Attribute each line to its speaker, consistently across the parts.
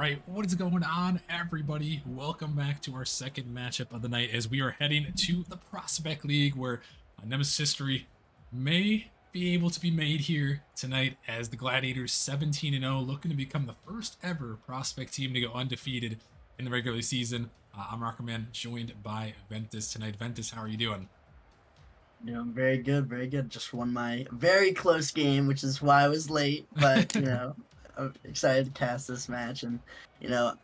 Speaker 1: right, what is going on, everybody? Welcome back to our second matchup of the night as we are heading to the Prospect League, where Nemesis history may be able to be made here tonight as the Gladiators 17-0, looking to become the first ever Prospect team to go undefeated in the regular season. I'm Rockerman, joined by Ventus tonight. Ventus, how are you doing?
Speaker 2: Doing very good, very good. Just won my very close game, which is why I was late. But I'm excited to cast this match, and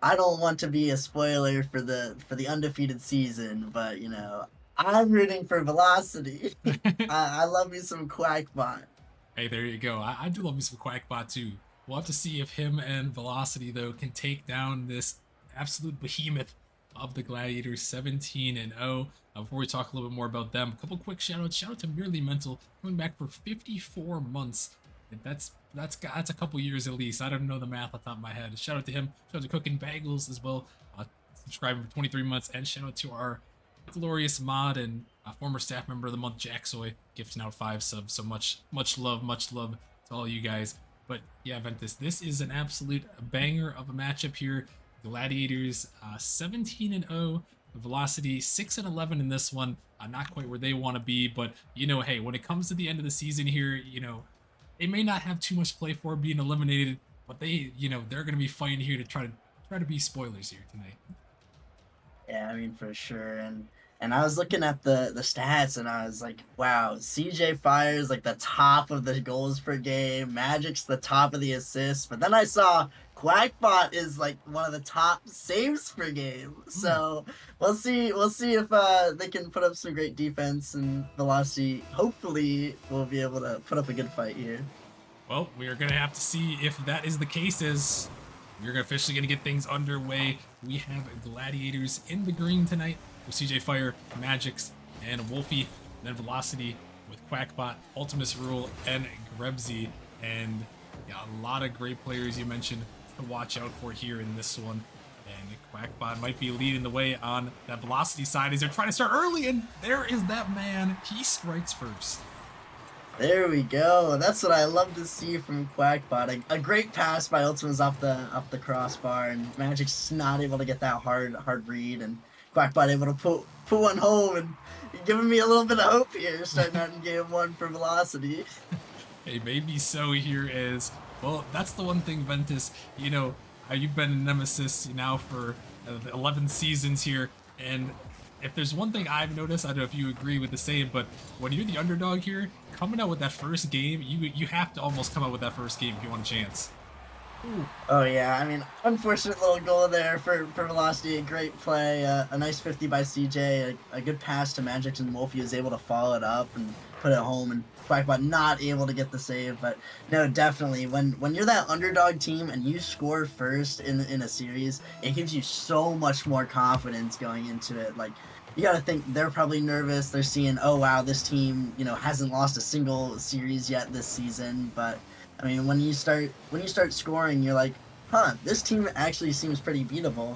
Speaker 2: I don't want to be a spoiler for the undefeated season, but I'm rooting for Velocity. I love me some Quackbot.
Speaker 1: Hey, there you go. I do love me some Quackbot too. We'll have to see if him and Velocity, though, can take down this absolute behemoth of the Gladiators 17-0. Before we talk a little bit more about them, a couple quick shout outs. Shout out to Merely Mental, coming back for 54 months. That's a couple years at least. I don't know the math off the top of my head. Shout out to him. Shout out to Cooking Bagels as well. Subscribing for 23 months. And shout out to our glorious mod and former staff member of the month, Jack Soy, gifting out 5 subs. So much love to all you guys. But yeah, Ventus, this is an absolute banger of a matchup here. Gladiators 17-0, Velocity 6-11 in this one. Not quite where they want to be, but hey, when it comes to the end of the season here, they may not have too much to play for being eliminated, but they're going to be fighting here to try to be spoilers here tonight.
Speaker 2: Yeah, I mean for sure. And I was looking at the stats and I was like, wow, CJ Fire's like the top of the goals per game, Magic's the top of the assists, but then I saw Quackbot is like one of the top saves per game.
Speaker 1: Hmm.
Speaker 2: So we'll see if they can put up some great defense, and Velocity hopefully will be able to put up a good fight here.
Speaker 1: Well, we are going to have to see if that is the case as we're officially going to get things underway. We have Gladiators in the green tonight with CJ Fire, Magix, and Wolfie. Then Velocity with Quackbot, Ultimus Rule, and Grebsy. And yeah, a lot of great players you mentioned to watch out for here in this one. And Quackbot might be leading the way on that Velocity side as they're trying to start early. And there is that man. He strikes first.
Speaker 2: There we go. That's what I love to see from Quackbot. A great pass by Ultima's off the crossbar, and Magic's not able to get that hard read, and Quackbot able to put one home, and giving me a little bit of hope here, starting out in game one for Velocity.
Speaker 1: Hey, maybe so here is, well, that's the one thing, Ventus, you've been in Nemesis now for 11 seasons here, and if there's one thing I've noticed, I don't know if you agree with the same, but when you're the underdog here, coming out with that first game, you have to almost come out with that first game if you want a chance. Ooh.
Speaker 2: Oh yeah, I mean, unfortunate little goal there for Velocity. A great play, a nice 50 by CJ, a good pass to Magic, and Wolfie was able to follow it up and put it home. And Quackbot not able to get the save, but no, definitely when you're that underdog team and you score first in a series, it gives you so much more confidence going into it. Like, you got to think they're probably nervous. They're seeing, oh wow, this team hasn't lost a single series yet this season, but I mean, when you start scoring, you're like, huh, this team actually seems pretty beatable.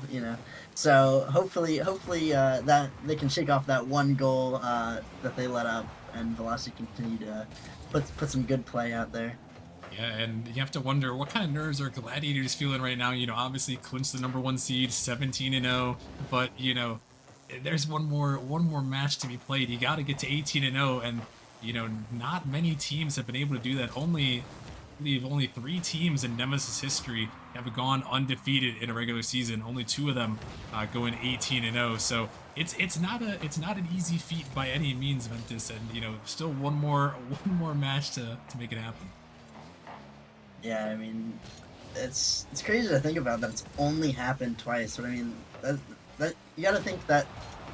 Speaker 2: So hopefully that they can shake off that one goal that they let up, and Velocity continue to put some good play out there.
Speaker 1: Yeah, and you have to wonder what kind of nerves are Gladiators feeling right now. Obviously clinched the #1 seed, 17-0, but there's one more match to be played. You got to get to 18-0, and not many teams have been able to do that. I believe only 3 teams in Nemesis history have gone undefeated in a regular season. Only 2 of them going 18-0. So it's not an easy feat by any means, Ventus. And still one more match to make it happen.
Speaker 2: Yeah, I mean, it's crazy to think about that it's only happened twice. But I mean, that you got to think that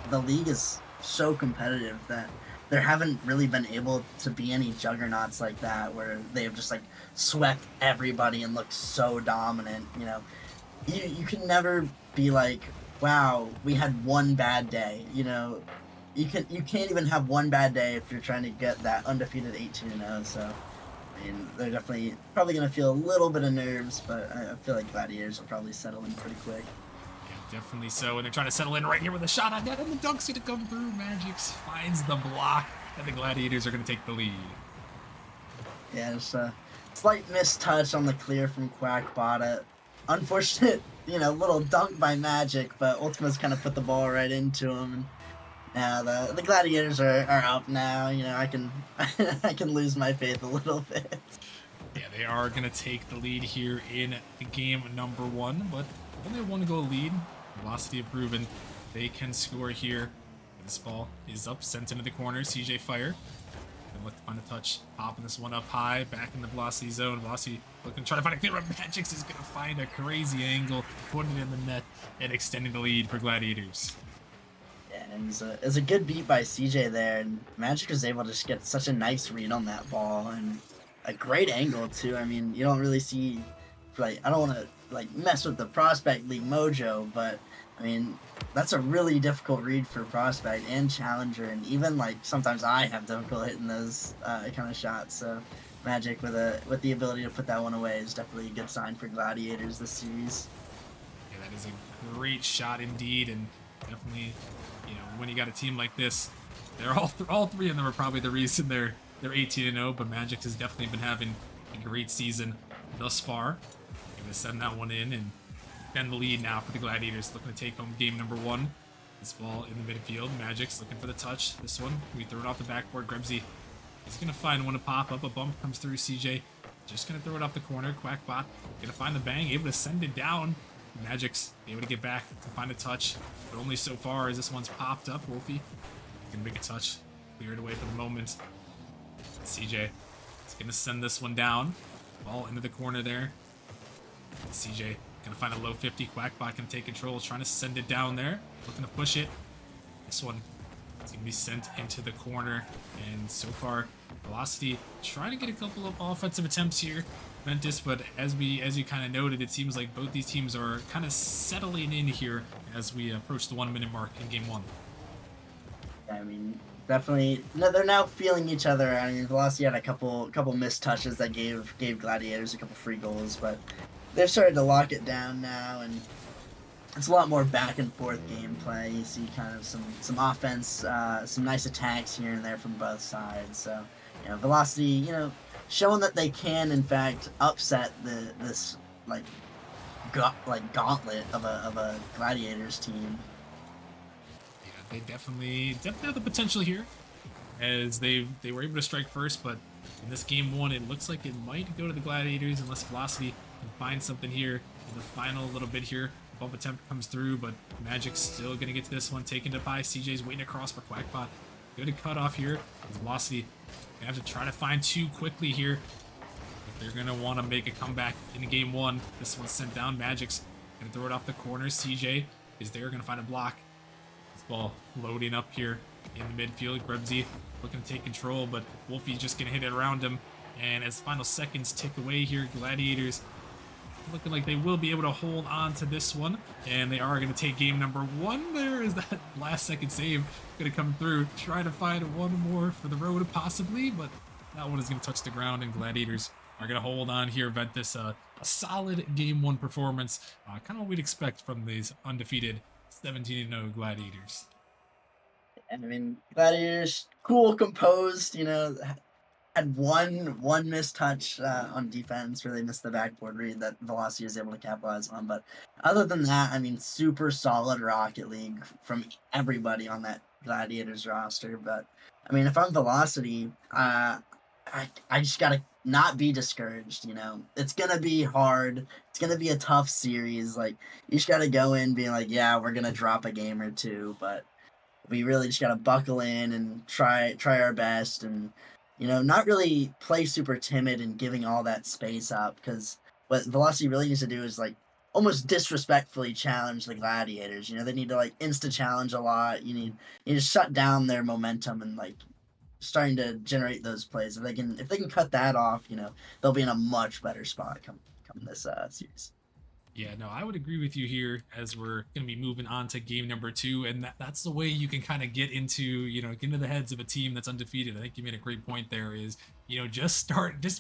Speaker 2: the league is so competitive that there haven't really been able to be any juggernauts like that where they've just like swept everybody and looked so dominant. You can never be like, wow, we had one bad day. You can't even have one bad day if you're trying to get that undefeated 18-0. So I mean, they're definitely probably gonna feel a little bit of nerves, but I feel like Gladiators will probably settle in pretty quick.
Speaker 1: Yeah, definitely so. And they're trying to settle in right here with a shot on net, and the dunk's going to come through. Magix finds the block, and the Gladiators are going to take the lead.
Speaker 2: Yeah, just a slight mistouch on the clear from Quackbot. Unfortunate little dunk by Magic, but Ultima's kind of put the ball right into him. And now the Gladiators are up now. I can I can lose my faith a little bit.
Speaker 1: Yeah, they are going to take the lead here in game number 1, but only a 1-goal lead. Velocity have proven they can score here. This ball is up, sent into the corner. CJ fire. And look to find a touch. Popping this one up high, back in the Velocity zone. Velocity looking to try to find a clear. Magix is going to find a crazy angle, putting it in the net, and extending the lead for Gladiators.
Speaker 2: Yeah, and it's a good beat by CJ there, and Magic was able to just get such a nice read on that ball and a great angle too. I mean, you don't really see, like, I don't want to like mess with the Prospect League mojo, but I mean that's a really difficult read for Prospect and Challenger, and even like sometimes I have difficulty hitting those kind of shots. So Magic with the ability to put that one away is definitely a good sign for Gladiators this series.
Speaker 1: Yeah, that is a great shot indeed, and definitely, when you got a team like this, they're all three of them are probably the reason they're 18-0. But Magic has definitely been having a great season thus far. Able to send that one in and bend the lead now for the Gladiators, looking to take home game number 1. This ball in the midfield. Magic's looking for the touch. This one, we throw it off the backboard. Grebsy is going to find one to pop up. A bump comes through. CJ just going to throw it off the corner. Quackbot going to find the bang, able to send it down. Magic's able to get back to find a touch, but only so far as this one's popped up. Wolfie can make a touch, clear it away for the moment. CJ is going to send this one down. Ball into the corner there. CJ gonna find a low 50. Quackbot can take control, trying to send it down there, looking to push it. This one is gonna be sent into the corner, and so far, Velocity trying to get a couple of offensive attempts here, Ventus. But as you kind of noted, it seems like both these teams are kind of settling in here as we approach the 1-minute mark in game 1.
Speaker 2: I mean, definitely. No, they're now feeling each other. I mean, Velocity had a couple missed touches that gave Gladiators a couple free goals, but they've started to lock it down now, and it's a lot more back and forth gameplay. You see kind of some offense, some nice attacks here and there from both sides. So, Velocity, showing that they can in fact upset this like gauntlet of a Gladiators team.
Speaker 1: Yeah, they definitely have the potential here, as they were able to strike first, but in this game 1, it looks like it might go to the Gladiators unless Velocity can find something here in the final little bit here. Bump attempt comes through, but Magic's still going to get to this one, taken to by. CJ's waiting across for Quackbot. Good cut off here. Velocity going to have to try to find 2 quickly here if they're going to want to make a comeback in game 1. This one's sent down. Magic's going to throw it off the corner. CJ is there, going to find a block. This ball loading up here in the midfield. Grebsy looking to take control, but Wolfie's just going to hit it around him. And as final seconds tick away here, Gladiators looking like they will be able to hold on to this one, and they are going to take game number 1. There is that last second save going to come through, trying to find one more for the road possibly, but that one is going to touch the ground, and Gladiators are going to hold on here. Ventus, a solid game 1 performance, kind of what we'd expect from these undefeated 17-0 Gladiators.
Speaker 2: And I mean, Gladiators, cool, composed, had one missed touch on defense, where they missed the backboard read that Velocity was able to capitalize on. But other than that, I mean, super solid Rocket League from everybody on that Gladiators roster. But I mean, if I'm Velocity, I just gotta not be discouraged. It's gonna be hard. It's gonna be a tough series. Like, you just gotta go in being like, yeah, we're gonna drop a game or two, but we really just got to buckle in and try our best, and not really play super timid and giving all that space up, because what Velocity really needs to do is like almost disrespectfully challenge the Gladiators. They need to like insta challenge a lot. You need to shut down their momentum and like starting to generate those plays. If they can cut that off, they'll be in a much better spot come this series.
Speaker 1: Yeah, no, I would agree with you here, as we're going to be moving on to game number 2, and that's the way you can kind of get into the heads of a team that's undefeated. I think you made a great point there. Is just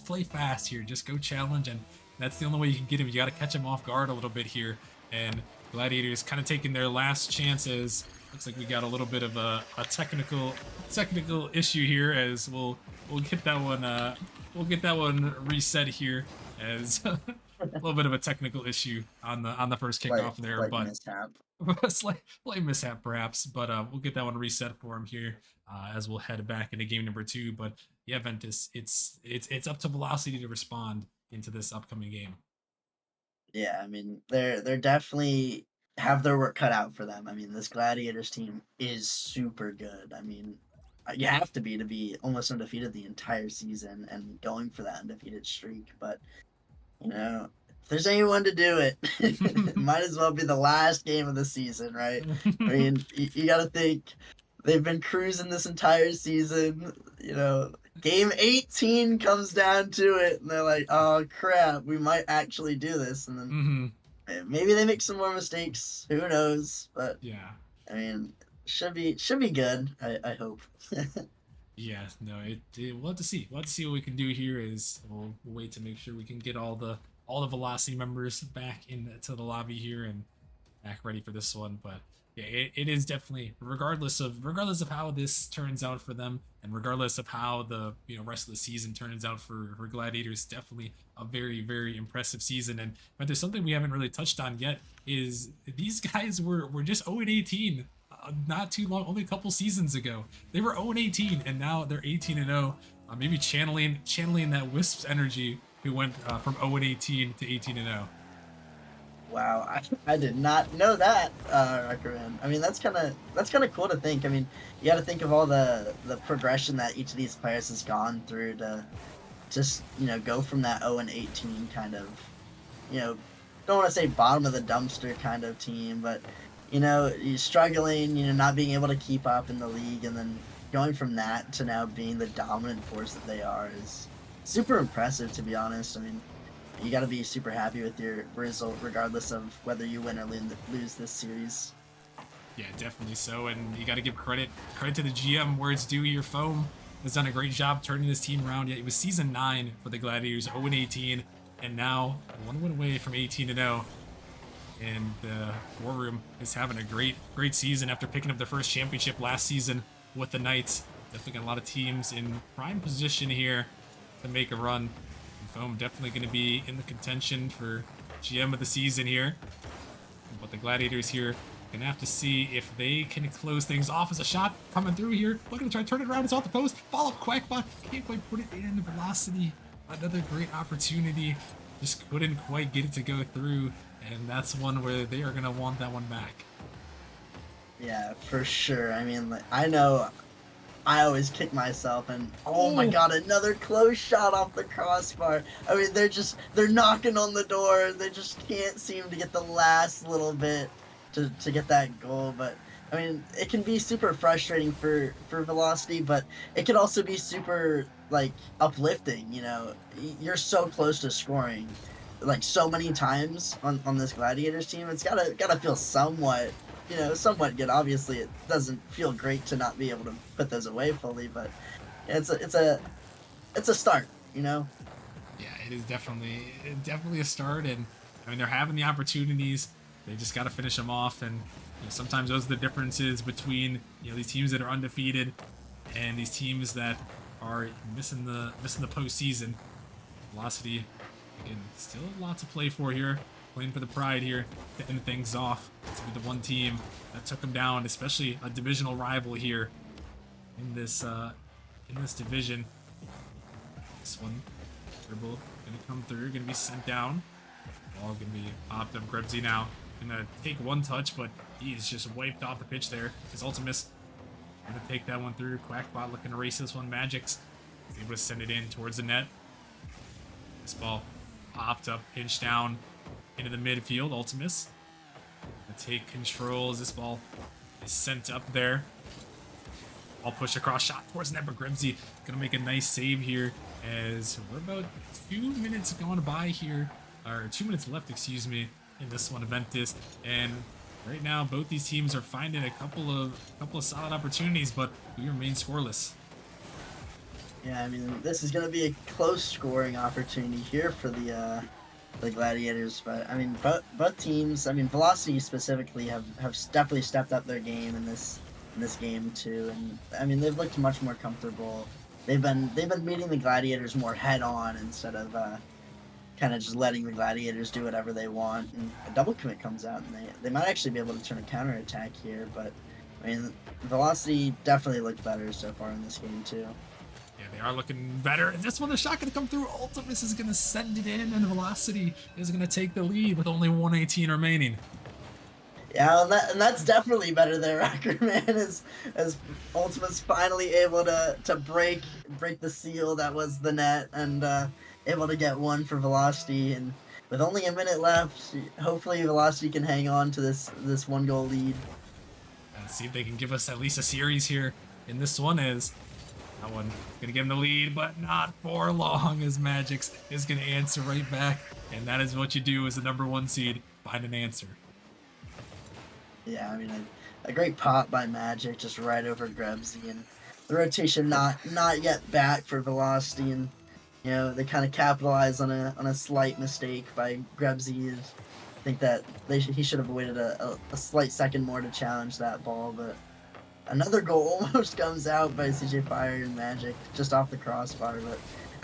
Speaker 1: play fast here, just go challenge, and that's the only way you can get him. You got to catch him off guard a little bit here, and Gladiators kind of taking their last chances. Looks like we got a little bit of a technical issue here, as we'll get that one reset here, as little bit of a technical issue on the first
Speaker 2: Slight
Speaker 1: kickoff there,
Speaker 2: slight
Speaker 1: but
Speaker 2: mishap.
Speaker 1: a slight mishap perhaps. But we'll get that one reset for him here as we'll head back into game number 2. But yeah, Ventus, it's up to Velocity to respond into this upcoming game.
Speaker 2: Yeah, I mean, they're definitely have their work cut out for them. I mean, this Gladiators team is super good. I mean, you have to be almost undefeated the entire season and going for that undefeated streak. But you know, if there's anyone to do it, it might as well be the last game of the season, right? I mean, you got to think they've been cruising this entire season. Game 18 comes down to it, and they're like, "Oh crap, we might actually do this." And then
Speaker 1: Hmm.
Speaker 2: maybe they make some more mistakes. Who knows? But
Speaker 1: Yeah.
Speaker 2: I mean, should be good. I hope.
Speaker 1: Yeah, no, we'll have to see. We'll have to see what we can do here. Is we'll wait to make sure we can get all the Velocity members back into the lobby here and back ready for this one. But yeah, it is definitely regardless of how this turns out for them, and regardless of how the rest of the season turns out for Gladiators, definitely a very very impressive season. And but there's something we haven't really touched on yet is these guys were just 0-18 not too long, only a couple seasons ago. They were 0-18, and now they're 18-0. Maybe channeling that Wisps energy who went from 0-18 to 18-0.
Speaker 2: Wow, I did not know that, recommend. I mean, that's kind of cool to think. I mean, you got to think of all the progression that each of these players has gone through to just go from that 0-18 kind of, you know don't want to say bottom of the dumpster kind of team, but you're struggling, not being able to keep up in the league, and then going from that to now being the dominant force that they are is super impressive, to be honest. I mean, you got to be super happy with your result, regardless of whether you win or lose this series.
Speaker 1: Yeah, definitely so. And you got to give credit to the GM where it's due. Your foam has done a great job turning this team around. Yeah, it was season 9 for the Gladiators, 0-18, and now one win away from 18-0. And the War Room is having a great season after picking up their first championship last season with the Knights. Definitely got a lot of teams in prime position here to make a run. And Foam definitely going to be in the contention for GM of the season here. But the Gladiators here gonna have to see if they can close things off as a shot coming through here. Looking to try to turn it around. It's off the post. Follow up Quackbot. Can't quite put it in. Velocity. Another great opportunity. Just couldn't quite get it to go through. And that's one where they are gonna want that one back.
Speaker 2: Yeah, for sure. I mean, like, I know I always kick myself, and oh my
Speaker 1: Oh!
Speaker 2: god, another close shot off the crossbar. I mean, they're knocking on the door. They just can't seem to get the last little bit to get that goal. But I mean, it can be super frustrating for Velocity, but it can also be super like uplifting. You're so close to scoring, like so many times on this Gladiators team. It's gotta feel somewhat good. Obviously, it doesn't feel great to not be able to put those away fully, but it's a start.
Speaker 1: Yeah, it is definitely a start, and I mean they're having the opportunities. They just got to finish them off, and sometimes those are the differences between these teams that are undefeated and these teams that are missing the postseason. Velocity, again, still a lot to play for here. Playing for the pride here to end things off. To be the one team that took them down, especially a divisional rival here in this division. This one, dribble gonna come through, gonna be sent down. Ball gonna be popped up. Grebsy now gonna take one touch, but he's just wiped off the pitch there. His Ultimus gonna take that one through. Quackbot looking to race this one. Magic's able to send it in towards the net. This ball popped up, pinched down into the midfield. Ultimus gonna take control as this ball is sent up there. I'll push across, shot towards net, but Grimsey gonna make a nice save here as we're about 2 minutes going by here, or 2 minutes left, excuse me, in this one, Aventus. And right now, both these teams are finding a couple of solid opportunities, but we remain scoreless.
Speaker 2: Yeah, I mean, this is gonna be a close scoring opportunity here for the Gladiators, but I mean, both teams. I mean, Velocity specifically have definitely stepped up their game in this game too, and I mean, they've looked much more comfortable. They've been meeting the Gladiators more head on instead of kind of just letting the Gladiators do whatever they want, and a double commit comes out, and they might actually be able to turn a counter attack here. But I mean, Velocity definitely looked better so far in this game too.
Speaker 1: Yeah, they are looking better. And this one, the shot going to come through. Ultimus is going to send it in, and Velocity is going to take the lead with only 118 remaining.
Speaker 2: Yeah, and that's definitely better there, Rackerman, as Ultima's finally able to break the seal that was the net, and able to get one for Velocity. And with only a minute left, hopefully Velocity can hang on to this 1-goal lead.
Speaker 1: Let's see if they can give us at least a series here in this one. Is that one gonna give them the lead, but not for long, as Magix is gonna answer right back, and that is what you do as the #1 seed, find an answer.
Speaker 2: Yeah, I mean, a great pop by Magic, just right over Grebsy, and the rotation not yet back for Velocity, and they kind of capitalize on a slight mistake by Grebsy. I think that he should have waited a slight second more to challenge that ball, but another goal almost comes out by CJ Fire and Magic just off the crossbar.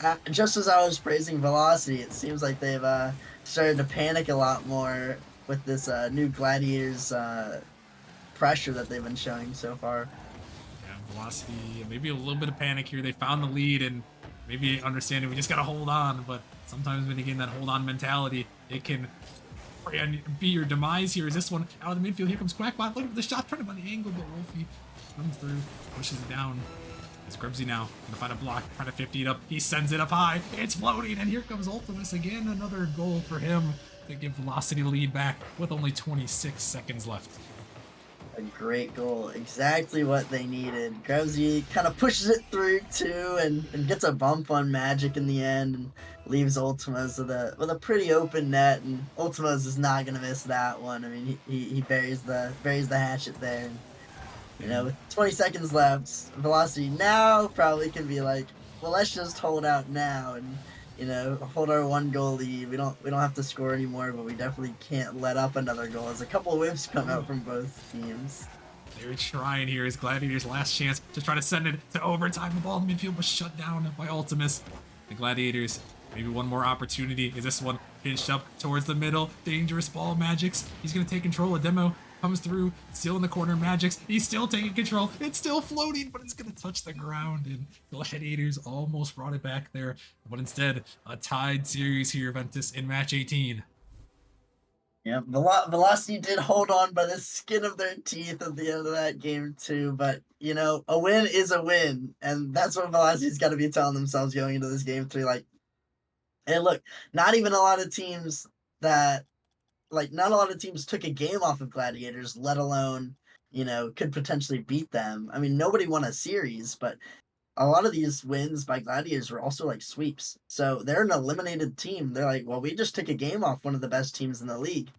Speaker 2: But just as I was praising Velocity, it seems like they've started to panic a lot more with this new Gladiators pressure that they've been showing so far.
Speaker 1: Yeah, Velocity, maybe a little bit of panic here. They found the lead, and maybe understanding we just gotta hold on. But sometimes when you get in that hold on mentality, it can be your demise here. Is this one out of the midfield? Here comes Quackbot. Look at the shot, trying to find the angle, but Wolfie comes through, pushes it down. It's Grebsy now, gonna find a block, trying to 50 it up. He sends it up high. It's floating, and here comes Ultimus again. Another goal for him to give Velocity the lead back with only 26 seconds left.
Speaker 2: A great goal, exactly what they needed. Grebsy kind of pushes it through too, and gets a bump on Magic in the end, and leaves Ultimas with a pretty open net. And Ultimas is not gonna miss that one. I mean, he buries the hatchet there. And, with 20 seconds left, Velocity now probably can be like, well, let's just hold out now and hold our 1-goal lead. We don't have to score anymore, but we definitely can't let up another goal as a couple of whiffs come out from both teams.
Speaker 1: They're trying here as Gladiators' last chance to try to send it to overtime. The ball in the midfield was shut down by Ultimus. The Gladiators, maybe one more opportunity. Is this one pitched up towards the middle? Dangerous ball, Magix. He's going to take control. A demo comes through, still in the corner. Magix, he's still taking control. It's still floating, but it's going to touch the ground. And Gladiators almost brought it back there. But instead, a tied series here, Ventus, in match 18.
Speaker 2: Yeah, Velocity did hold on by the skin of their teeth at the end of that game too, but a win is a win, and that's what Velocity's got to be telling themselves going into this game 3. Like, hey, look, not even a lot of teams that not a lot of teams took a game off of Gladiators, let alone could potentially beat them. I mean, nobody won a series, but a lot of these wins by Gladiators were also like sweeps. So they're an eliminated team. They're like, well, we just took a game off one of the best teams in the league.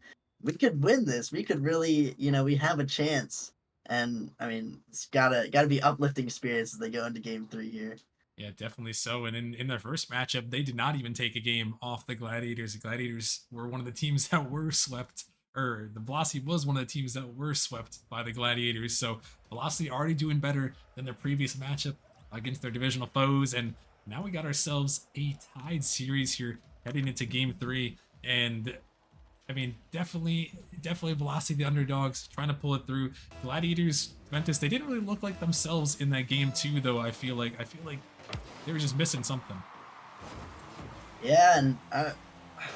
Speaker 2: We could win this. We could really, we have a chance. And I mean, it's gotta be uplifting spirits as they go into game 3 here.
Speaker 1: Yeah, definitely so. And in their first matchup, they did not even take a game off the Gladiators. The Gladiators were one of the teams that were swept, or the Velocity was one of the teams that were swept by the Gladiators. So Velocity already doing better than their previous matchup against their divisional foes. And now we got ourselves a tied series here heading into game 3. And I mean, definitely Velocity, the underdogs, trying to pull it through. Gladiators, Ventus, they didn't really look like themselves in that game too, though. I feel like they were just missing something.
Speaker 2: Yeah, and I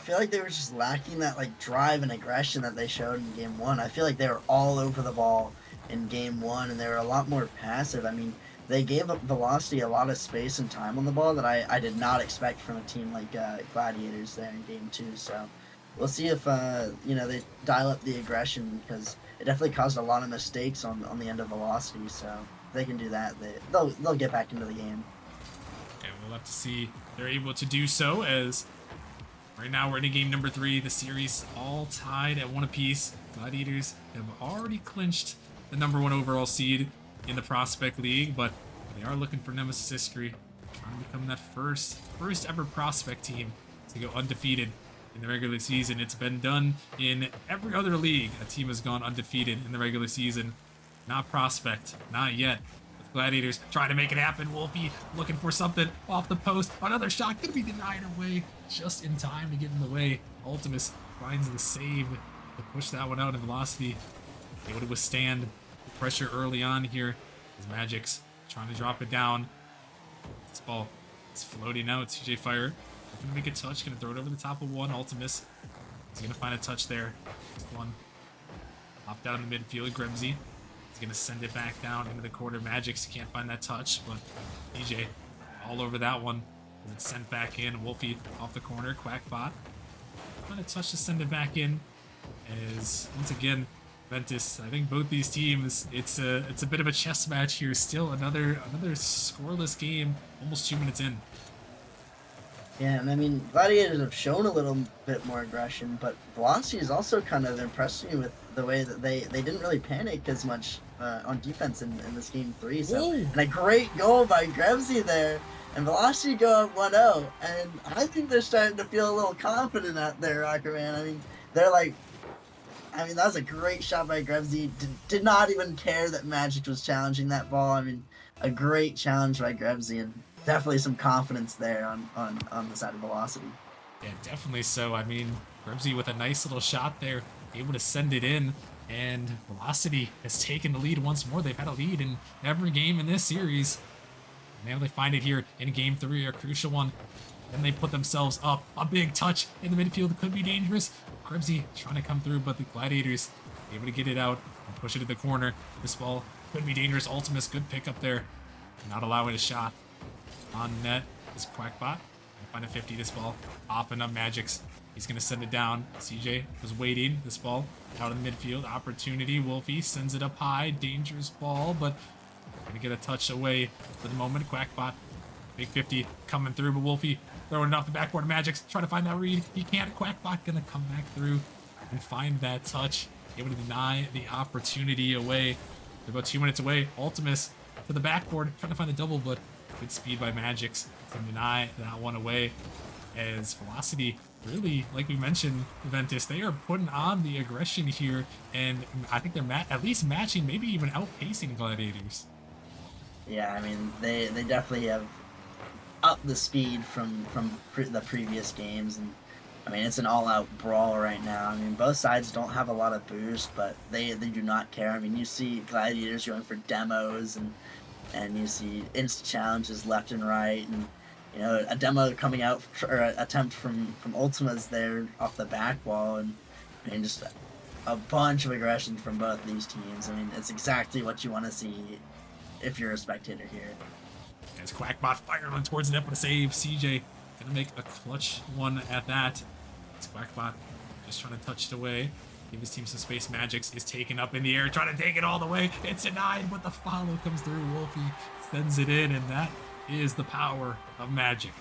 Speaker 2: feel like they were just lacking that drive and aggression that they showed in game 1. I feel like they were all over the ball in game 1, and they were a lot more passive. I mean, they gave Velocity a lot of space and time on the ball that I did not expect from a team like Gladiators there in game 2. So we'll see if they dial up the aggression, because it definitely caused a lot of mistakes on the end of Velocity. So if they can do that, they'll get back into the game.
Speaker 1: Okay, we'll have to see they're able to do so, as right now we're in game number 3. The series all tied at 1 apiece. Gladiators have already clinched the #1 overall seed in the Prospect League, but they are looking for Nemesis history, trying to become that first ever Prospect team to go undefeated in the regular season. It's been done in every other league. A team has gone undefeated in the regular season. Not Prospect, not yet. With Gladiators trying to make it happen. Wolfie looking for something off the post. Another shot gonna be denied away just in time to get in the way. Ultimus finds the save to push that one out, and Velocity able to withstand the pressure early on here as Magic's trying to drop it down. This ball is floating out. CJ Fire gonna make a touch, gonna throw it over the top of one. Ultimus is gonna find a touch there. Just one. Hop down in the midfield. Grimsey is gonna send it back down into the corner. Magic's can't find that touch, but DJ all over that one as it's sent back in. Wolfie off the corner. Quackbot find a touch to send it back in. As once again, Ventus, I think both these teams, it's a bit of a chess match here. Still another scoreless game, almost 2 minutes in.
Speaker 2: Yeah, and I mean, Gladiators have shown a little bit more aggression, but Velocity has also kind of impressed me with the way that they didn't really panic as much on defense in this game 3. So, and a great goal by Grimsey there, and Velocity go up 1-0, and I think they're starting to feel a little confident out there, Rocker Man. I mean, they're like, that was a great shot by Grimsey. Did not even care that Magic was challenging that ball. I mean, a great challenge by Grimsey, and definitely some confidence there on the side of Velocity.
Speaker 1: Yeah, definitely so. I mean, Grimsey with a nice little shot there, able to send it in, and Velocity has taken the lead once more. They've had a lead in every game in this series. And now they find it here in game 3, a crucial one. Then they put themselves up. A big touch in the midfield could be dangerous. Grimsey trying to come through, but the Gladiators able to get it out and push it to the corner. This ball could be dangerous. Ultimus, good pick up there. Not allowing a shot. On net is Quackbot. Find a 50. This ball popping up Magic's. He's going to send it down. CJ was waiting. This ball out in midfield. Opportunity. Wolfie sends it up high. Dangerous ball, but going to get a touch away for the moment. Quackbot. Big 50 coming through, but Wolfie throwing it off the backboard of Magic's. Trying to find that read. He can't. Quackbot going to come back through and find that touch. Able to deny the opportunity away. They're about 2 minutes away. Ultimus to the backboard. Trying to find the double, but good speed by Magic's to deny that one away. As Velocity, really, like we mentioned, Ventus, they are putting on the aggression here, and I think they're at least matching, maybe even outpacing Gladiators.
Speaker 2: Yeah, I mean, they definitely have upped the speed from the previous games, and I mean, it's an all-out brawl right now. I mean, both sides don't have a lot of boost, but they do not care. I mean, you see Gladiators going for demos, and you see insta challenges left and right, and you know, a demo coming out or an attempt from Ultima's there off the back wall, and just a bunch of aggression from both these teams. I mean, it's exactly what you want to see if you're a spectator here.
Speaker 1: As Quackbot firing towards net, but a save. CJ gonna make a clutch one at that. It's Quackbot just trying to touch it away. Give his team some space. Magic's is taken up in the air, trying to take it all the way. It's denied, but the follow comes through. Wolfie sends it in, and that is the power of Magic.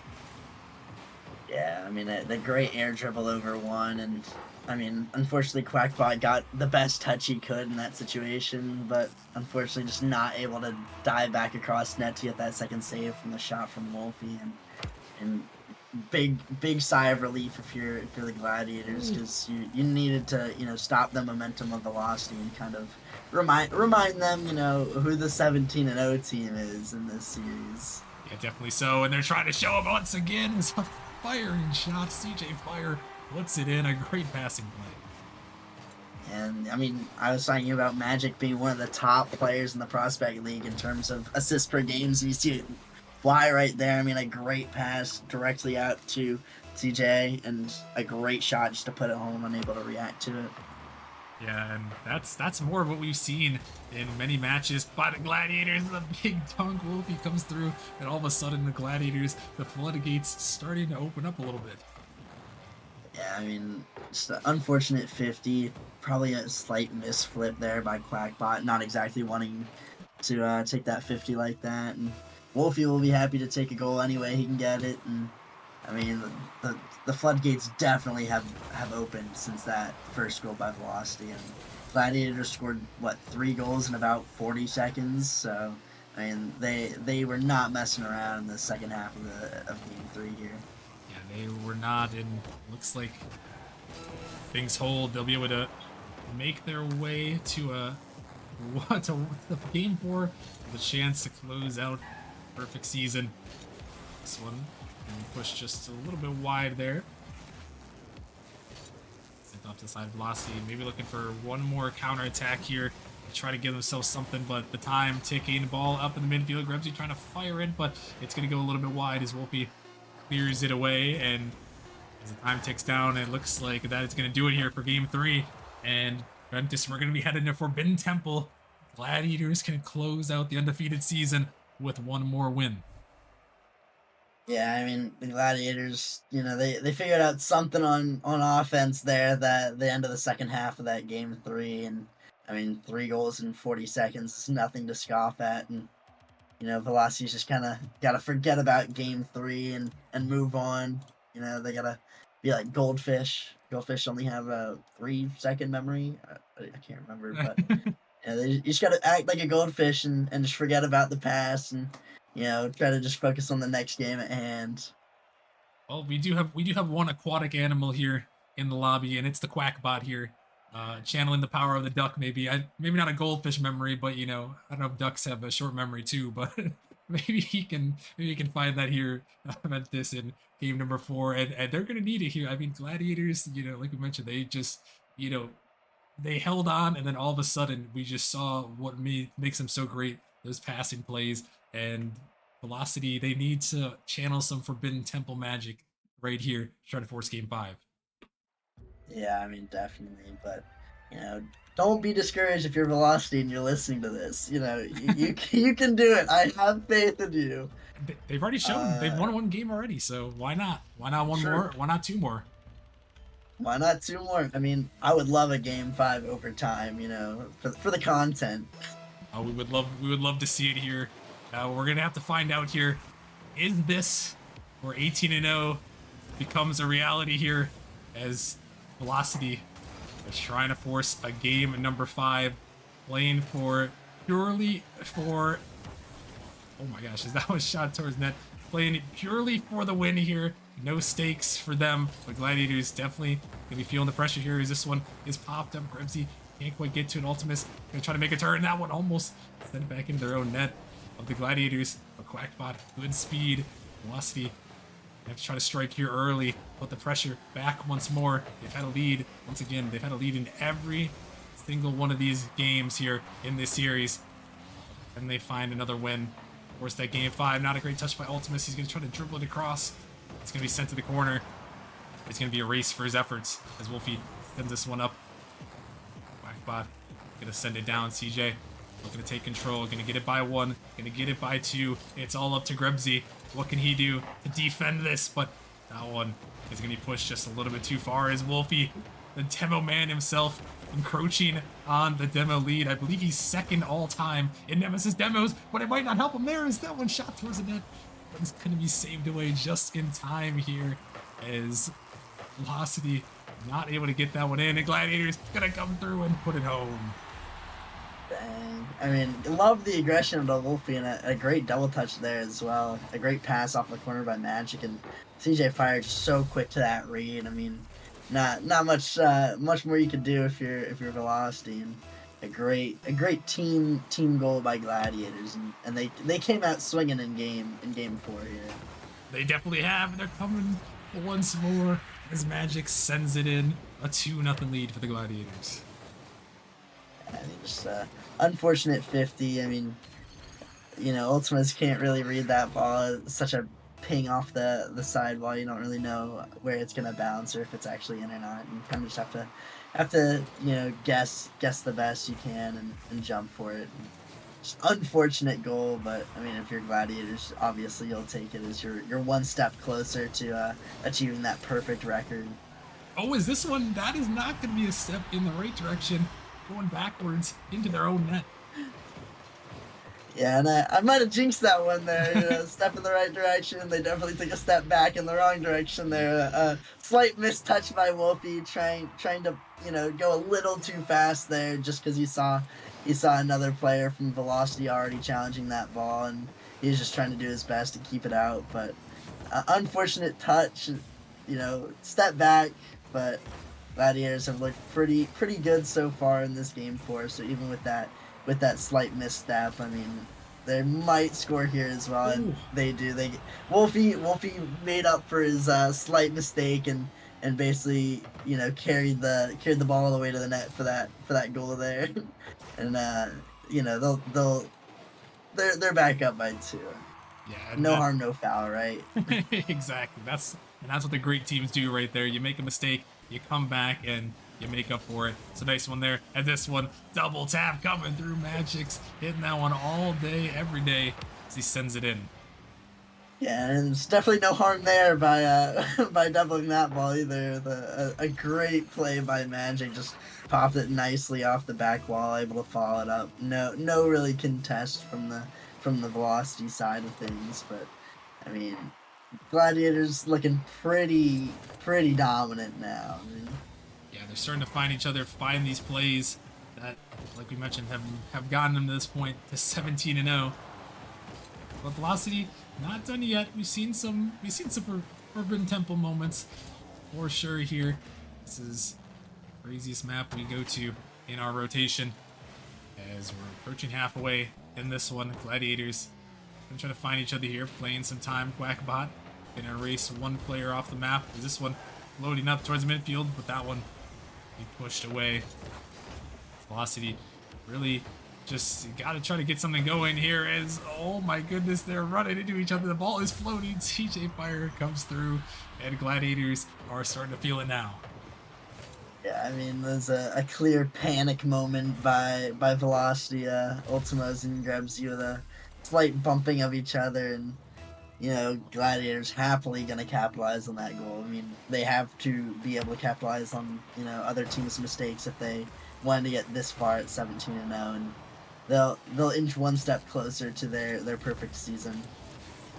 Speaker 2: Yeah, I mean, the great air dribble over one, and I mean, unfortunately, Quackbot got the best touch he could in that situation, but unfortunately just not able to dive back across net to get that second save from the shot from Wolfie, and big sigh of relief if you're the Gladiators, because you needed to stop the momentum of Velocity and kind of remind them who the 17-0 team is in this series.
Speaker 1: Yeah, definitely so, and they're trying to show him once again. It's a firing shot. CJ Fire puts it in, a great passing play.
Speaker 2: And I mean, I was talking about Magic being one of the top players in the Prospect League in terms of assists per game, so you see why right there. I mean, a great pass directly out to CJ, and a great shot just to put it home, unable to react to it.
Speaker 1: Yeah, and that's more of what we've seen in many matches by the Gladiators. The big dunk. Wolfie comes through, and all of a sudden the Gladiators, the floodgates starting to open up a little bit.
Speaker 2: Yeah, I mean, just an unfortunate 50. Probably a slight misflip there by Quackbot, not exactly wanting to take that 50 like that. And Wolfie will be happy to take a goal anyway. He can get it. And I mean, the floodgates definitely have opened since that first goal by Velocity. And Gladiators scored, 3 goals in about 40 seconds. So, I mean, they were not messing around in the second half of game 3 here.
Speaker 1: Yeah, they were not, and looks like things hold. They'll be able to make their way to a what to the game 4, the chance to close out perfect season. This one and push just a little bit wide there. Sent off to the side velocity, maybe looking for one more counter attack here to try to give themselves something, but the time ticking, ball up in the midfield. Grebsy trying to fire it, but it's going to go a little bit wide as Wolfie clears it away. And as the time ticks down, it looks like that is going to do it here for game 3. And Ventus, we're going to be heading to Forbidden Temple. Gladiators can close out the undefeated season with one more win.
Speaker 2: Yeah, I mean the Gladiators, they figured out something on offense there that the end of the second half of that game 3, and I mean 3 goals in 40 seconds is nothing to scoff at, and Velocity's just kind of got to forget about game 3 and move on. They gotta be like goldfish. Goldfish only have a 3-second memory. I can't remember, but you just got to act like a goldfish and just forget about the past and try to just focus on the next game at hand.
Speaker 1: Well, we do have one aquatic animal here in the lobby, and it's the Quackbot here, channeling the power of the duck. Maybe not a goldfish memory, but I don't know if ducks have a short memory too, but maybe he can find that here at this in game number 4, and they're gonna need it here. I mean, Gladiators, like we mentioned, they just you know they held on, and then all of a sudden we just saw what makes them so great, those passing plays and velocity. They need to channel some Forbidden Temple magic right here to try to force game 5.
Speaker 2: Yeah, I mean definitely, but you know, don't be discouraged if you're Velocity and you're listening to this. You can do it. I have faith in you.
Speaker 1: They've already shown they've won one game already, so why not? Why not one
Speaker 2: Sure.
Speaker 1: more? Why not 2 more?
Speaker 2: Why not 2 more? I mean, I would love a game 5 overtime. For the content.
Speaker 1: We would love to see it here. We're gonna have to find out here. Is this where 18-0 becomes a reality here, as Velocity is trying to force a game number 5, playing for purely for. Oh my gosh, is that was shot towards net? Playing purely for the win here. No stakes for them, but Gladiators definitely gonna be feeling the pressure here as this one is popped up. Grebsy can't quite get to an Ultimus. Gonna try to make a turn. That one almost sent it back into their own net of the Gladiators. But Quackbot, good speed, velocity. They have to try to strike here early, put the pressure back once more. They've had a lead. Once again, they've had a lead in every single one of these games here in this series. And they find another win. Of course, that game 5, not a great touch by Ultimus. He's going to try to dribble it across. It's going to be sent to the corner. It's going to be a race for his efforts as Wolfie sends this one up. Quackbot going to send it down. CJ looking to take control. Going to get it by 1. Going to get it by 2. It's all up to Grebsy. What can he do to defend this? But that one is going to be pushed just a little bit too far as Wolfie, the demo man himself, encroaching on the demo lead. I believe he's second all time in Nemesis demos, but it might not help him there as that one shot towards the net. But it's going to be saved away just in time here as Velocity not able to get that one in, and Gladiators going to come through and put it home.
Speaker 2: Dang. I mean, love the aggression of the Wolfie and a great double touch there as well. A great pass off the corner by Magic, and CJ fired so quick to that read. I mean, not much more you could do if you're Velocity, and a great team goal by Gladiators, and they came out swinging in game 4 here.
Speaker 1: They definitely have, and they're coming once more as Magic sends it in. A 2-0 lead for the Gladiators.
Speaker 2: I mean, just unfortunate 50. I mean, Ultimates can't really read that ball. It's such a ping off the sidewall. You don't really know where it's gonna bounce or if it's actually in or not. You kind of just have to guess the best you can and jump for it. Just unfortunate goal, but I mean, if you're Gladiators, obviously you'll take it as you're one step closer to achieving that perfect record.
Speaker 1: Oh, is this one? That is not going to be a step in the right direction, going backwards into their own net.
Speaker 2: Yeah, and I might have jinxed that one there. Step in the right direction. They definitely took a step back in the wrong direction there. Slight mistouch by Wolfie, trying to go a little too fast there, just because he saw another player from Velocity already challenging that ball, and he was just trying to do his best to keep it out. But unfortunate touch, step back. But Gladiators have looked pretty good so far in this game 4. So even with that with that slight misstep. I mean, they might score here as well, and
Speaker 1: Ooh,
Speaker 2: they do. Wolfie made up for his slight mistake and basically carried the ball all the way to the net for that goal there, and they're back up by two.
Speaker 1: yeah, and
Speaker 2: No
Speaker 1: that
Speaker 2: harm, no foul, right?
Speaker 1: exactly. That's what the great teams do right there. You make a mistake, you come back, and you make up for it. It's a nice one there. And this one, double tap coming through. Magic's hitting that one all day, every day as he sends it in.
Speaker 2: Yeah, and there's definitely no harm there by by doubling that ball either. A great play by Magic, just popped it nicely off the back wall, able to follow it up. No really contest from the velocity side of things, but I mean, Gladiators looking pretty dominant now. I mean,
Speaker 1: Yeah, they're starting to find each other, find these plays that, like we mentioned, have gotten them to this point to 17 and 0. But velocity not done yet. We've seen some Forbidden Temple moments for sure here. This is the craziest map we go to in our rotation as we're approaching halfway in this one. Gladiators gonna try to find each other here, playing some time. Quackbot gonna erase one player off the map. Is this one loading up towards midfield? But that one be pushed away. Velocity really just got to try to get something going here as, oh my goodness, they're running into each other. The ball is floating. CJ Fire comes through, and Gladiators are starting to feel it now.
Speaker 2: yeah, I mean, there's a clear panic moment by Velocity. Ultima's and grabs you with a slight bumping of each other, and Gladiators happily going to capitalize on that goal. I mean, they have to be able to capitalize on, other teams' mistakes if they wanted to get this far at 17 and 0, and they'll inch one step closer to their perfect season.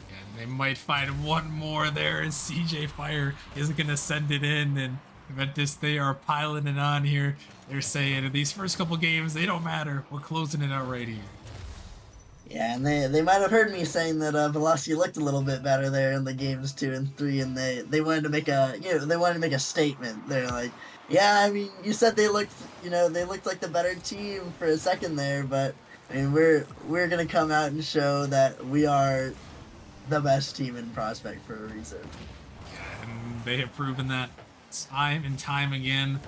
Speaker 1: And they might find one more there, and CJ Fire is going to send it in, and Juventus, they are piling it on here. They're saying these first couple games, they don't matter. We're closing it out right here.
Speaker 2: Yeah, and they might have heard me saying that Velocity looked a little bit better there in the games 2 and 3, and they wanted to make a statement. They're like, yeah, I mean, you said they looked like the better team for a second there, but I mean, we're gonna come out and show that we are the best team in Prospect for a reason.
Speaker 1: And they have proven that time and time again.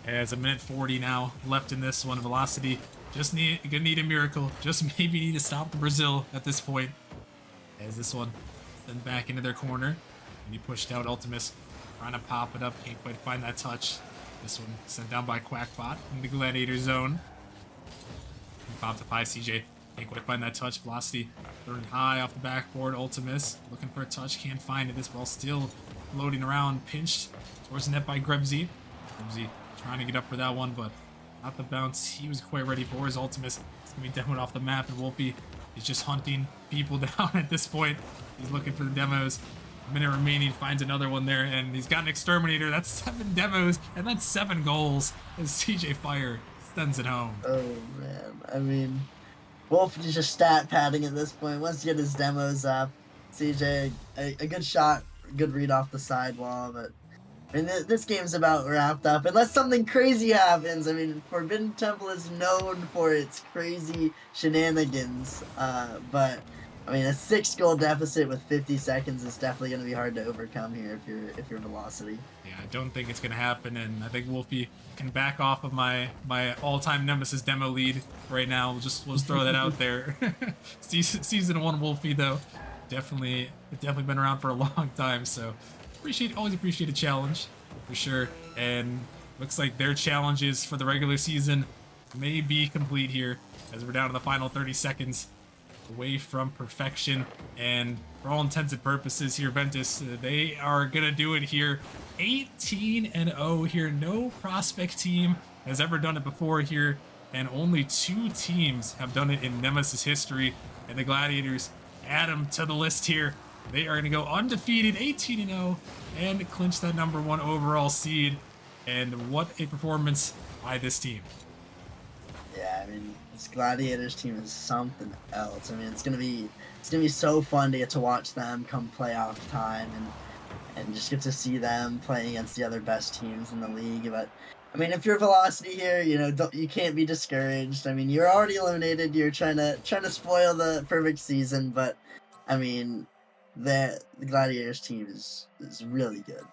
Speaker 1: As a minute 40 now left in this one. Velocity gonna need a miracle. Just maybe need to stop the Brazil at this point. As this one sent back into their corner. And he pushed out Ultimus. Trying to pop it up. Can't quite find that touch. This one sent down by Quackbot in the Gladiator zone. He popped up high. CJ can't quite find that touch. Velocity throwing high off the backboard. Ultimus looking for a touch. Can't find it. This ball still floating around. Pinched towards the net by Grebsy. Grebsy trying to get up for that one, but not the bounce he was quite ready for. His Ultimus is going to be demoed off the map, and Wolfie is just hunting people down at this point. He's looking for the demos. A minute remaining, finds another one there, and he's got an Exterminator. That's 7 demos, and that's 7 goals as CJ Fire sends it home.
Speaker 2: Oh man, I mean, Wolf is just stat padding at this point. Once you get his demos up, CJ a good shot, good read off the sidewall, but I mean, this game's about wrapped up unless something crazy happens. I mean, Forbidden Temple is known for its crazy shenanigans, but I mean, a 6-goal deficit with 50 seconds is definitely going to be hard to overcome here if you're Velocity.
Speaker 1: Yeah, I don't think it's going to happen, and I think Wolfie can back off of my all-time Nemesis demo lead right now. We'll just throw that out there. Season 1 Wolfie, though, definitely been around for a long time, so always appreciate a challenge for sure. And looks like their challenges for the regular season may be complete here as we're down to the final 30 seconds away from perfection. And for all intents and purposes here, Ventus, they are gonna do it here. 18 and 0 here. No Prospect team has ever done it before here, and only 2 teams have done it in Nemesis history. And the Gladiators add them to the list here. They are going to go undefeated, 18 and 0, and clinch that #1 overall seed. And what a performance by this team.
Speaker 2: Yeah, I mean, this Gladiators team is something else. I mean, it's gonna be so fun to get to watch them come playoff time, and just get to see them playing against the other best teams in the league. But I mean, if you're Velocity here, you can't be discouraged. I mean, you're already eliminated. You're trying to spoil the perfect season, but I mean, the Gladiators team is really good.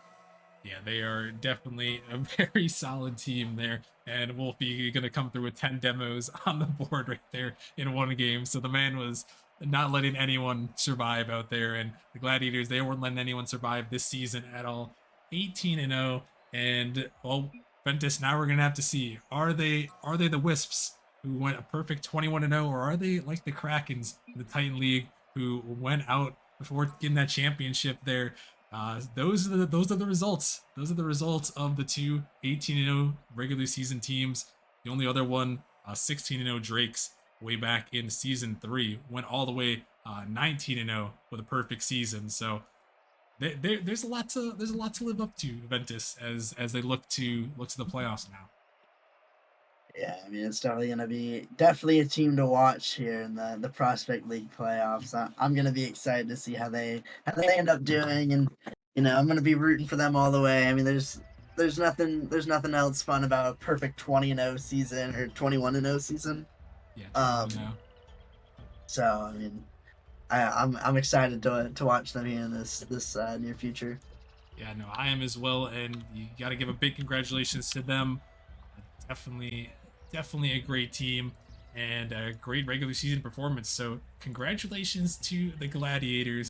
Speaker 1: Yeah, they are definitely a very solid team there. And Wolfie going to come through with 10 demos on the board right there in one game. So the man was not letting anyone survive out there. And the Gladiators, they weren't letting anyone survive this season at all. 18 and 0. And well, Ventus, now we're going to have to see, are they the Wisps who went a perfect 21 and 0, or are they like the Krakens in the Titan League who went out before getting that championship there? Those are the results. Those are the results of the two 18 and 0 regular season teams. The only other one, 16 and 0 Drakes, way back in season 3, went all the way 19 and 0 with a perfect season. So there's a lot to live up to Ventus as they look to the playoffs now.
Speaker 2: Yeah, I mean, it's definitely gonna be definitely a team to watch here in the Prospect League playoffs. I'm gonna be excited to see how they end up doing, and I'm gonna be rooting for them all the way. I mean, there's nothing else fun about a perfect 20-0 season or 21-0 season.
Speaker 1: Yeah, 21
Speaker 2: Um,
Speaker 1: and 0.
Speaker 2: so I mean, I'm excited to watch them here in this near future.
Speaker 1: Yeah, no, I am as well, and you got to give a big congratulations to them. Definitely, definitely a great team and a great regular season performance. So, congratulations to the Gladiators